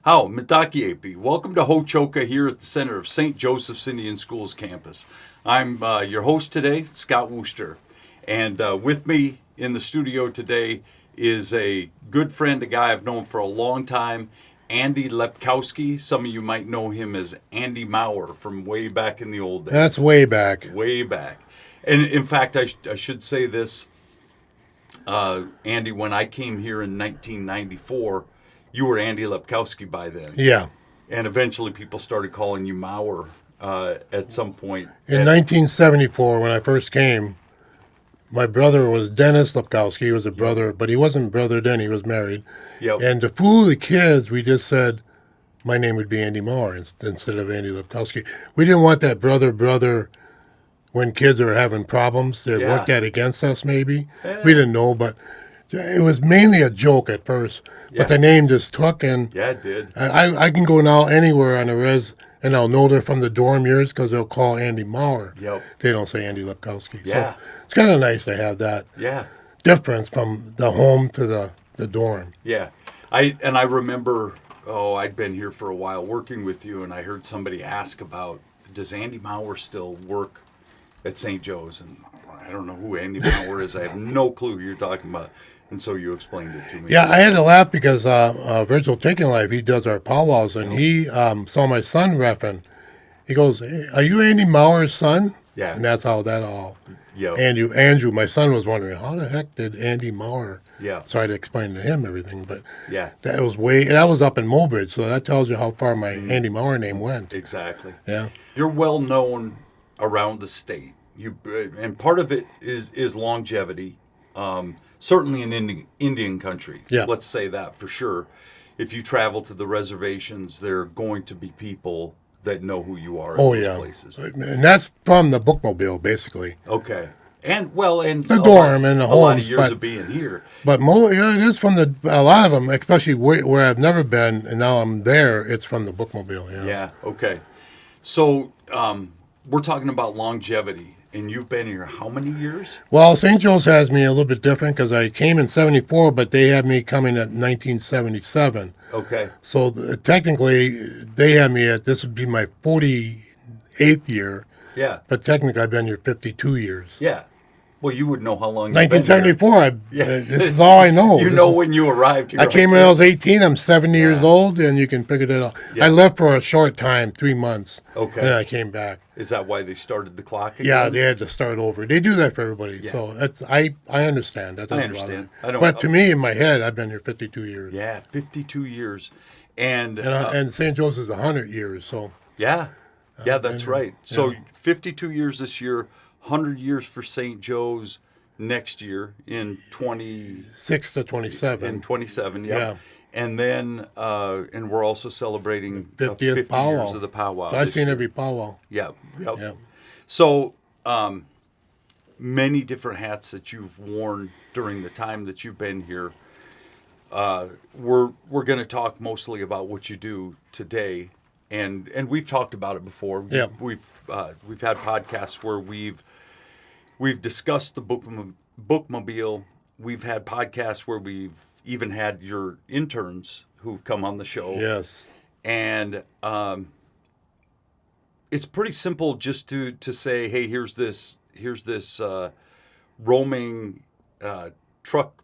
How, Mitaki welcome to Hóčhoka here at the center of St. Joseph's Indian Schools campus. I'm your host today, Scott Wooster, and with me in the studio today is a good friend, a guy I've known for a long time, Andy Lepkowski. Some of you might know him as Andy Maurer from way back in the old days. That's way back. Way back. And in fact, I should say this, Andy, when I came here in 1994, you were Andy Lepkowski by then. Yeah. And eventually people started calling you Maurer at some point. In 1974, when I first came, my brother was Dennis Lepkowski. He was a brother, but he wasn't brother then. He was married. Yep. And to fool the kids, we just said my name would be Andy Maurer instead of Andy Lepkowski. We didn't want that brother when kids are having problems. They worked that against us maybe. Yeah. We didn't know, but it was mainly a joke at first. Yeah. But the name just took, and yeah, it did. I can go now anywhere on a res, and I'll know they're from the dorm years because they'll call Andy Maurer. Yep. They don't say Andy Lepkowski. Yeah. So it's kind of nice to have that difference from the home to the dorm. Yeah. I remember, I'd been here for a while working with you, and I heard somebody ask about, does Andy Maurer still work at St. Joe's? And I don't know who Andy Maurer is. I have no clue who you're talking about. And so you explained it to me. Yeah, I had to laugh because Virgil Taking Life, he does our powwows, and he saw my son reffing. He goes, hey, are you Andy Maurer's son? Yeah. And that's how that all. Yeah. Andrew, my son was wondering, how the heck did Andy Maurer? Yeah. So I had to explain to him everything. But that was up in Mobridge, so that tells you how far my Andy Maurer name went. Exactly. Yeah. You're well known around the state. And part of it is longevity. Certainly in Indian country, let's say that for sure. If you travel to the reservations, there are going to be people that know who you are in those places. And that's from the bookmobile, basically. Okay. And the dorm and the homes. A lot of years of being here. But it is from a lot of them, especially where I've never been, and now I'm there, it's from the bookmobile. Yeah. Yeah, okay. So we're talking about longevity. And you've been here how many years? Well, St. Joe's has me a little bit different because I came in 74, but they had me coming at 1977. Okay. So technically, they had me this would be my 48th year. Yeah. But technically, I've been here 52 years. Yeah. Well, you would know how long 1974, this is all I know. When you arrived here. I came when I was 18. I'm 70 years old, and you can figure that out. Yeah. I left for a short time, 3 months. Okay. And then I came back. Is that why they started the clock again? Yeah, they had to start over. They do that for everybody. Yeah. So I understand. That doesn't bother me. But to me, in my head, I've been here 52 years. Yeah, 52 years. And St. Joe's is 100 years. So yeah, that's right. So 52 years this year. 100 years for St. Joe's next year in 26 to 27. In 27, yeah. And then, and we're also celebrating 50th 50 powwow. years of the powwow. So I've seen every powwow. Yeah. So, many different hats that you've worn during the time that you've been here. We're going to talk mostly about what you do today. And we've talked about it before. Yeah. We've had podcasts where we've discussed the bookmobile. We've had podcasts where we've even had your interns who've come on the show. Yes. And it's pretty simple just to say, hey, here's this roaming truck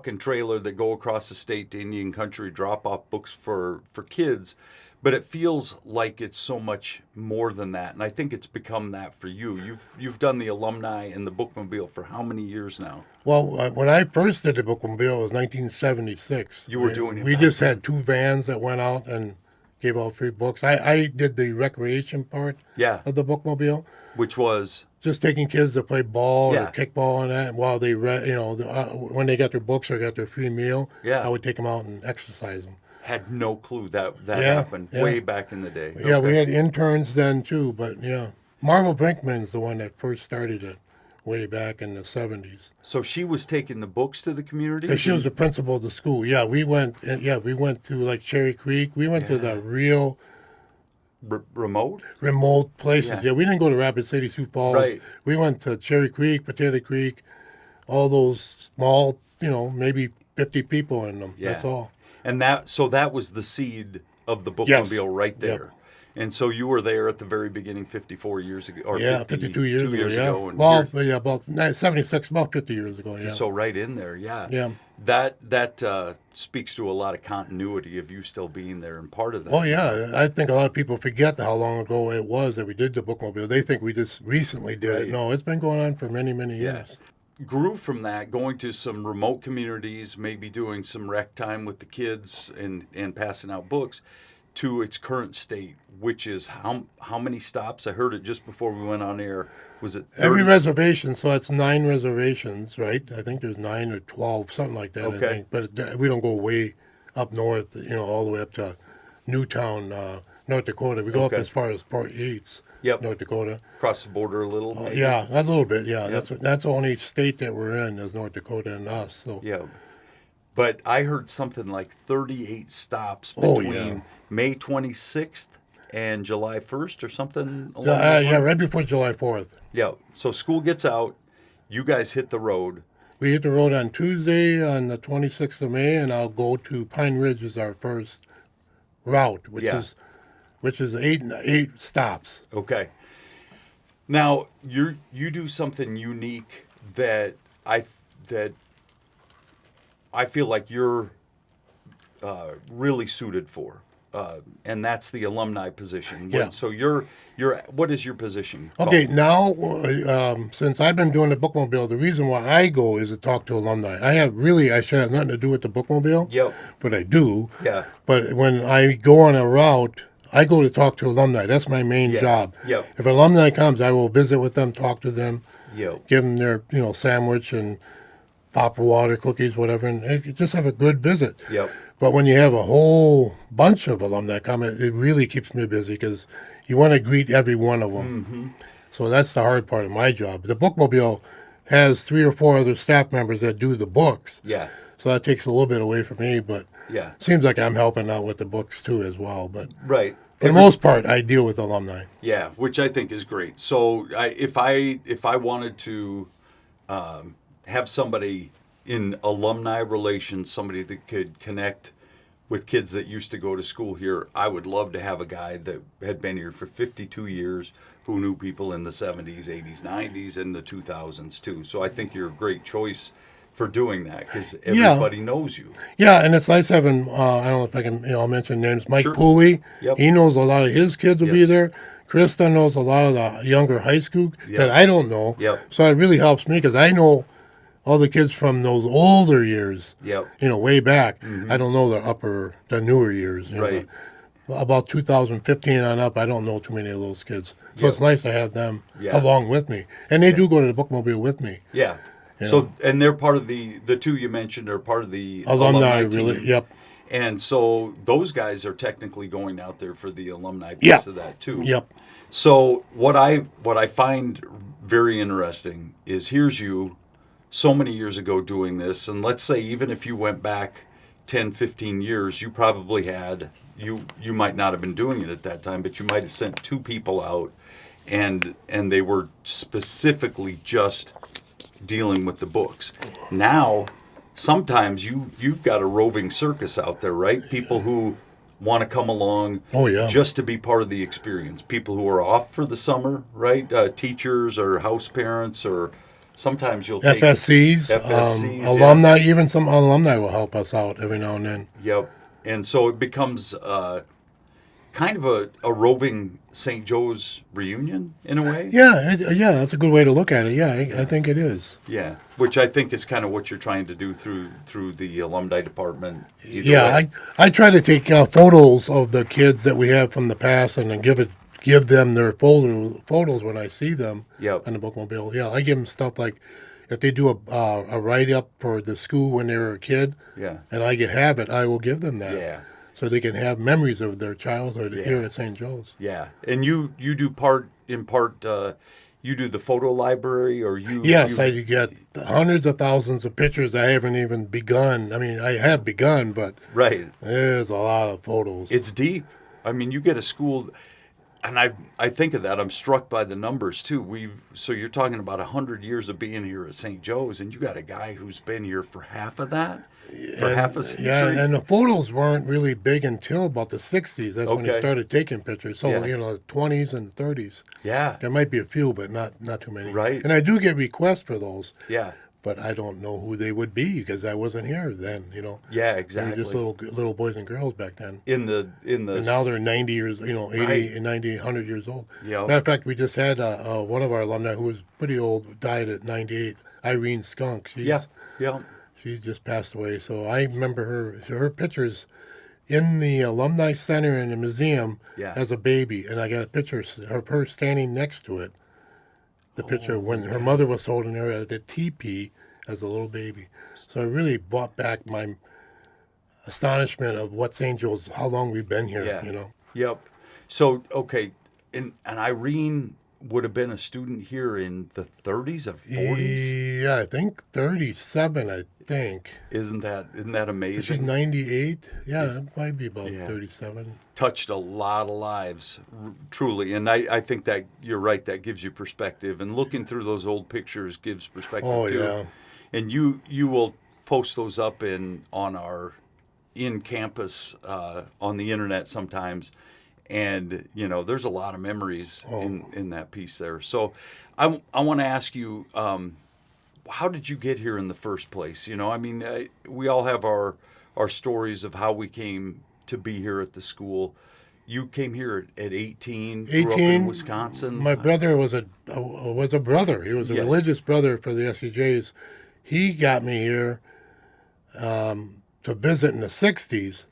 and trailer that go across the state to Indian country, drop off books for kids. But it feels like it's so much more than that, and I think it's become that for you. You've done the Alumni and the bookmobile for how many years now? Well, when I first did the bookmobile, it was 1976. You were doing it. We just had 2 vans that went out and gave out free books. I did the recreation part of the bookmobile, which was just taking kids to play ball or kickball and that. And while they read, when they got their books or got their free meal, I would take them out and exercise them. Had no clue that happened way back in the day. Yeah, we had interns then too, but Marvel Brinkman's the one that first started it way back in the 70s. So she was taking the books to the community? She was the principal of the school. Yeah, we went to like Cherry Creek. We went to the real remote places. Yeah, we didn't go to Rapid City, Sioux Falls. Right. We went to Cherry Creek, Potato Creek, all those small, maybe 50 people in them. That's all. And that was the seed of the Yes. bookmobile right there. Yep. And so you were there at the very beginning 54 years ago, or Yeah, 52 years ago. Yeah. and Well, here- yeah, about 76, about 50 years ago. Yeah. so right in there, yeah. Yeah. That speaks to a lot of continuity of you still being there and part of that. Oh yeah, I think a lot of people forget how long ago it was that we did the bookmobile. They think we just recently did Right. it. No, it's been going on for many, many Yeah. years. Grew from that, going to some remote communities, maybe doing some rec time with the kids and passing out books, to its current state, which is how many stops? I heard it just before we went on air. Was it 30? Every reservation, so it's 9 reservations, right? I think there's 9 or 12, something like that. Okay. I think, but we don't go way up north, all the way up to Newtown, North Dakota. We go up Okay. as far as Port Yates, Yep. North Dakota. Across the border a little? maybe? Yeah, a little bit. Yeah, Yep. that's the only state that we're in is North Dakota and us. So Yeah. But I heard something like 38 stops Oh, between yeah. May 26th and July 1st or something along those yeah, lines? right before July 4th. Yeah. So school gets out, you guys hit the road. We hit the road on Tuesday on the 26th of May, and I'll go to Pine Ridge as our first route, which Yeah. is eight stops. Okay. Now you do something unique that I feel like you're really suited for, and that's the alumni position. Yeah. So you're what is your position called? Okay, now since I've been doing the bookmobile, the reason why I go is to talk to alumni. I should have nothing to do with the bookmobile, Yep. but I do. Yeah. But when I go on a route, I go to talk to alumni. That's my main Yeah. job. Yep. If an alumni comes, I will visit with them, talk to them, Yep. give them their sandwich and pop water, cookies, whatever, and just have a good visit. Yep. But when you have a whole bunch of alumni come, it really keeps me busy because you want to greet every one of them. Mm-hmm. So that's the hard part of my job. The bookmobile has 3 or 4 other staff members that do the books, Yeah. so that takes a little bit away from me. But Yeah. seems like I'm helping out with the books too as well. But Right. for the most part, I deal with alumni. Yeah, which I think is great. So if I wanted to have somebody in alumni relations, somebody that could connect with kids that used to go to school here, I would love to have a guy that had been here for 52 years who knew people in the 70s, 80s, 90s, and the 2000s too. So I think you're a great choice for doing that because everybody knows you. Yeah, and it's nice having, I don't know if I can, I'll mention names. Mike Sure. Pooley, Yep. he knows a lot of his kids will be Yes. there. Krista knows a lot of the younger high school Yep. that I don't know. Yep. So it really helps me because I know all the kids from those older years, Yep. way back. I don't know the newer years. Right. About 2015 on up, I don't know too many of those kids. So Yep. it's nice to have them Yeah. along with me. And they do go to the bookmobile with me. Yeah. Yeah. So and they're part of the two you mentioned are part of the Alumni, team. really. Yep. And so those guys are technically going out there for the alumni piece Yeah. of that too. Yep. So what I find very interesting is here's you so many years ago doing this, and let's say even if you went back 10, 15 years, you probably had you might not have been doing it at that time, but you might have sent 2 people out and they were specifically just dealing with the books. Now, sometimes you've got a roving circus out there, right? People who want to come along Oh, yeah. just to be part of the experience. People who are off for the summer, right? Teachers or house parents, or sometimes you'll take FSCs, FSCs, yeah. alumni, even some alumni will help us out every now and then. Yep. And so it becomes kind of a roving St. Joe's reunion in a way. Yeah, that's a good way to look at it. Yeah, I think it is. Yeah, which I think is kind of what you're trying to do through the alumni department. either Yeah, way. I try to take photos of the kids that we have from the past and then give them their photos when I see them Yep. on the bookmobile. Yeah, I give them stuff like if they do a write up for the school when they were a kid, Yeah. and I have it, I will give them that. Yeah. So they can have memories of their childhood Yeah. here at St. Joe's. Yeah. And you do you do the photo library, or you? Yes, you, I get hundreds of thousands of pictures I haven't even begun. I mean, I have begun, but right. there's a lot of photos. It's deep. I mean, you get a school. and I think of that. I'm struck by the numbers too. So you're talking about 100 years of being here at St. Joe's, and you got a guy who's been here for half of that, for half a century. Yeah, and the photos weren't really big until about the 60s. That's when he started taking pictures. So, the 20s and the 30s. Yeah. There might be a few, but not too many. Right. And I do get requests for those. Yeah. But I don't know who they would be because I wasn't here then, Yeah, They exactly. were just little boys and girls back then. In the And now they're 90 years, 80 and 90, 100 years old. Yeah. Matter of fact, we just had one of our alumni who was pretty old, died at 98, Irene Skunk. Yeah. She just passed away. So I remember her pictures in the Alumni Center in the museum as a baby. And I got a picture of her standing next to it. The picture when her mother was holding her at the teepee as a little baby. So I really brought back my astonishment of what St. Joe's, how long we've been here, Yep. So, okay, and Irene would have been a student here in the 30s or 40s? Yeah, I think 37, I think. Isn't that amazing? She's 98. Yeah, it might be about 37. Touched a lot of lives, truly. And I think that you're right. That gives you perspective. And looking through those old pictures gives perspective, too. Yeah. And you will post those up on our in-campus on the internet sometimes. And, there's a lot of memories in that piece there. So I want to ask you, how did you get here in the first place? We all have our stories of how we came to be here at the school. You came here at 18, grew up in Wisconsin. My brother was a brother. He was a religious brother for the SCJs. He got me here to visit in the 60s.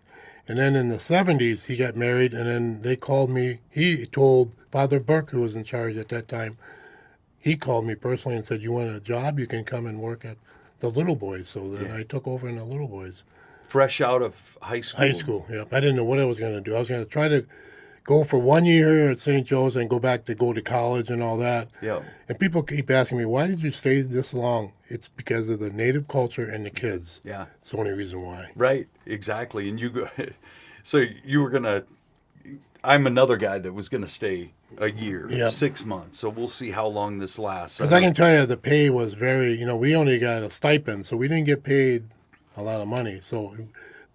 And then in the 70s, he got married, and then they called me. He told Father Burke, who was in charge at that time, he called me personally and said, "You want a job? You can come and work at the Little Boys." So then I took over in the Little Boys. Fresh out of high school? High school, yeah. I didn't know what I was going to do. I was going to try to go for 1 year at St. Joe's and go to college and all that. Yeah. And people keep asking me, why did you stay this long? It's because of the native culture and the kids. Yeah. It's the only reason why. Right, exactly. And so you were going to, I'm another guy that was going to stay a year, 6 months. So we'll see how long this lasts. Because I can tell you the pay was very, we only got a stipend, so we didn't get paid a lot of money. So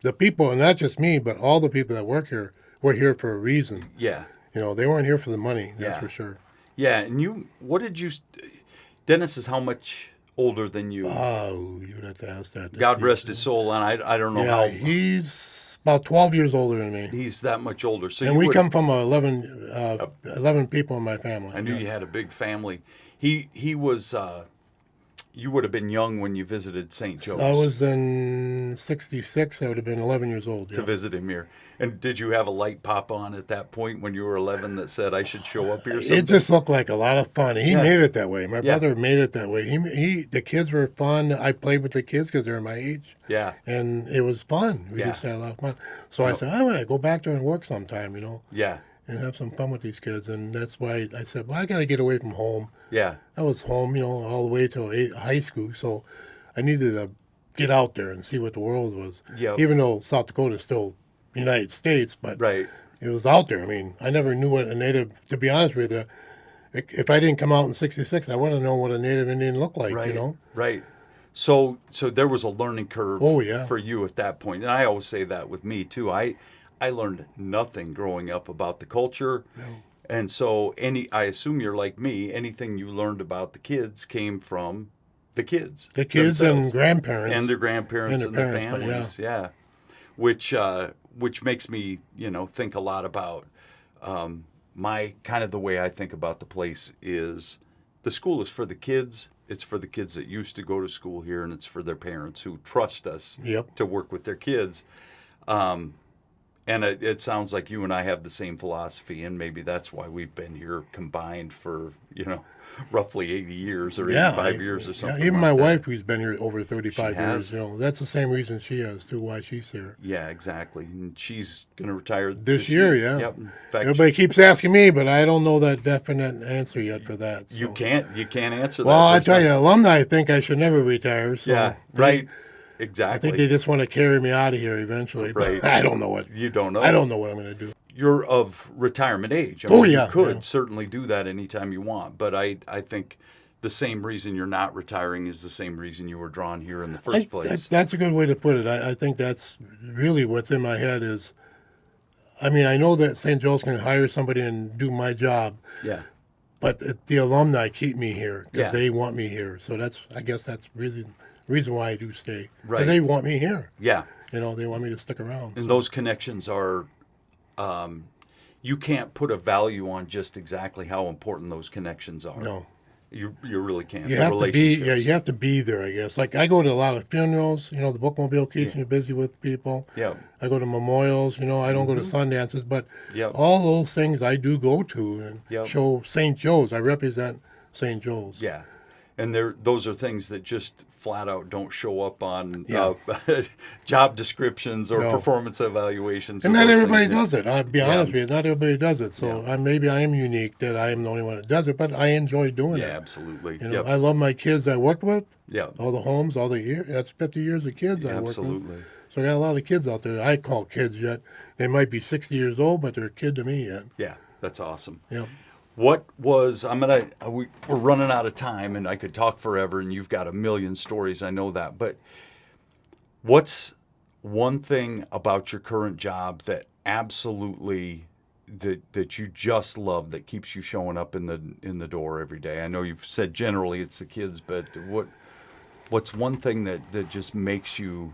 the people, and not just me, but all the people that work here, were here for a reason. Yeah. They weren't here for the money, that's for sure. Yeah, and Dennis is how much older than you? Oh, you'd have to ask that. God rest his soul, and I don't know how. He's about 12 years older than me. He's that much older. So and we come from 11 people in my family. I knew you had a big family. He was, you would have been young when you visited St. Joe's. I was in 66. I would have been 11 years old. To visit him here. And did you have a light pop on at that point when you were 11 that said, I should show up here someday? It just looked like a lot of fun. He made it that way. My brother made it that way. The kids were fun. I played with the kids because they're my age. Yeah. And it was fun. We just had a lot of fun. So I said, I want to go back there and work sometime, Yeah. and have some fun with these kids. And that's why I said, well, I got to get away from home. Yeah. I was home, all the way till high school. So I needed to get out there and see what the world was. Yeah. Even though South Dakota is still United States, but right. It was out there. I mean, I never knew what a native, to be honest with you, if I didn't come out in 66, I wouldn't have known what a native Indian looked like, Right. Right. So there was a learning curve for you at that point. And I always say that with me too. I learned nothing growing up about the culture. No. And so I assume you're like me, anything you learned about the kids came from the kids. The kids themselves. and grandparents. And their grandparents and their families. Yeah. Which makes me, think a lot about my kind of the way I think about the place is the school is for the kids. It's for the kids that used to go to school here, and it's for their parents who trust us to work with their kids. And it sounds like you and I have the same philosophy, and maybe that's why we've been here combined for, roughly 80 years or 85 years or something. Yeah, even like my that. wife, who's been here over 35 years, that's the same reason she has, too, why she's here. Yeah, exactly. And she's going to retire this year. Yeah. Yep. In fact, everybody keeps asking me, but I don't know that definite answer yet for that. So. You can't answer that. Well, I tell you, alumni think I should never retire. So yeah, right. Exactly. I think they just want to carry me out of here eventually. Right. But I don't know what. You don't know. I don't know what I'm going to do. you're of retirement age. I mean, Oh, yeah, you could yeah. certainly do that anytime you want. But I think the same reason you're not retiring is the same reason you were drawn here in the first place. That's a good way to put it. I think that's really what's in my head is, I mean, I know that St. Joe's can hire somebody and do my job, Yeah. but the alumni keep me here because Yeah. they want me here. So I guess that's really the reason why I do stay. 'Cause Right. they want me here. Yeah. You know, they want me to stick around. And So, those connections are, you can't put a value on just exactly how important those connections are. no. You really can't. You The have to be, relationships. you have to be there, I guess. Like I go to a lot of funerals, you know, the bookmobile keeps me busy with people. Yeah. I go to memorials, you know, I don't go to Sundances, but Yep. all those things I do go to and Yep. show St. Joe's. I represent St. Joe's. Yeah. And those are things that just flat out don't show up on Yeah. job descriptions or No. performance evaluations. And or not those everybody things. does it. I'll be honest with you, not everybody does it. So maybe I am unique that I am the only one that does it, but I enjoy doing Yeah, it. absolutely. You know, Yep. I love my kids I worked with, Yeah, all the homes, all the years. That's 50 years of kids I worked with. absolutely. So I got a lot of kids out there that I call kids yet. They might be 60 years old, but they're a kid to me yet. Yeah, that's awesome. Yeah. What was we're running out of time, and I could talk forever, and you've got a million stories. I know that, but what's one thing about your current job that absolutely that you just love that keeps you showing up in the door every day? I know you've said generally it's the kids, but what's one thing that just makes you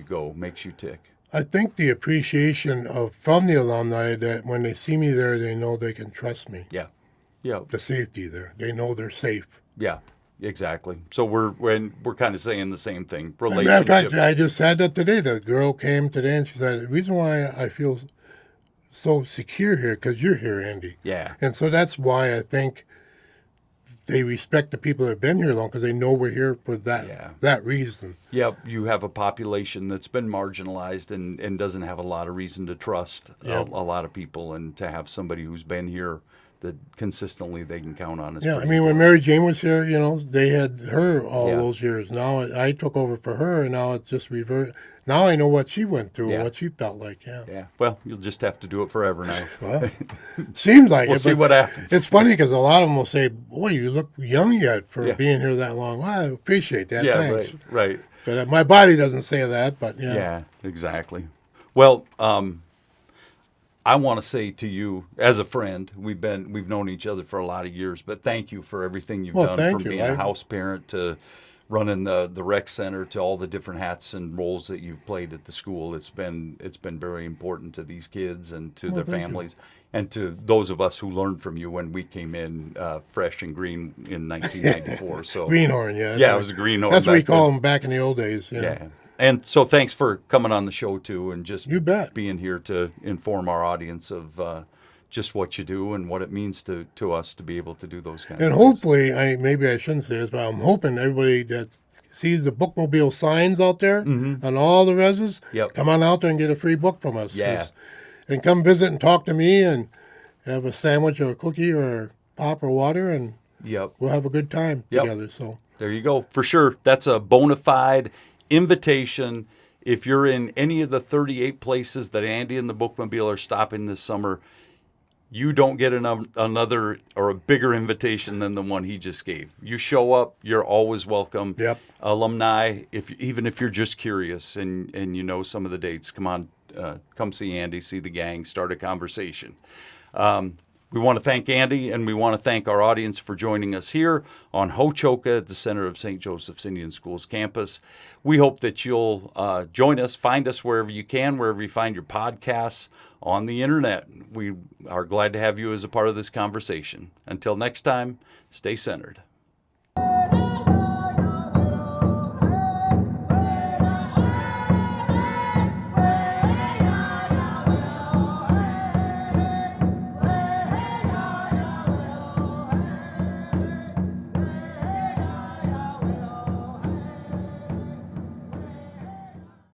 go, makes you tick? I think the appreciation from the alumni that when they see me there, they know they can trust me. Yeah, yeah, The safety there. They know they're safe. yeah. Exactly. So we're kind of saying the same thing. As a matter of fact, Relationships. I just said that today. The girl came today and she said, the reason why I feel so secure here, because you're here, Andy. Yeah. And so that's why I think they respect the people that have been here long, because they know we're here for that reason. Yep, you have a population that's been marginalized and doesn't have a lot of reason to trust a lot of people, and to have somebody who's been here that consistently they can count on is Yeah, I pretty mean, when important. Mary Jane was here, you know, they had her all Yeah. those years. Now I took over for her, and now it's just reversed. Now I know what she went through Yeah. and what she felt like. Yeah. Yeah, well, you'll just have to do it forever now. Well, seems like We'll it. see but what happens. It's funny because a lot of them will say, "Boy, you look young yet for Yeah. being here that long." Well, I appreciate that. Yeah, Thanks. right. But my body doesn't say that. But yeah. Yeah, exactly. Well, I want to say to you, as a friend, we've known each other for a lot of years, but thank you for everything you've Well, done, thank from you. being a house parent to running the rec center to all the different hats and roles that you've played at the school. It's been very important to these kids and to their thank you. families, and to those of us who learned from you when we came in fresh and green in 1994. So Greenhorn, yeah. Yeah, it was a greenhorn That's what we back call then. them back in the old days. Yeah. Yeah. And so thanks for coming on the show too, and just You bet. being here to inform our audience of just what you do and what it means to us to be able to do those kinds And of things. hopefully, maybe I shouldn't say this, but I'm hoping everybody that sees the bookmobile signs out there on all the reses, Yep. come on out there and get a free book from us. Yeah. And come visit and talk to me and have a sandwich or a cookie or pop or water, and Yep. we'll have a good time Yep. together. So There you go. For sure. That's a bona fide invitation. If you're in any of the 38 places that Andy and the Bookmobile are stopping this summer, you don't get another or a bigger invitation than the one he just gave. You show up, you're always welcome. Yep. Alumni, even if you're just curious and you know some of the dates, come on, come see Andy, see the gang, start a conversation. We want to thank Andy, and we want to thank our audience for joining us here on Hóčhoka at the center of St. Joseph's Indian Schools campus. We hope that you'll join us, find us wherever you can, wherever you find your podcasts on the internet. We are glad to have you as a part of this conversation. Until next time, stay centered.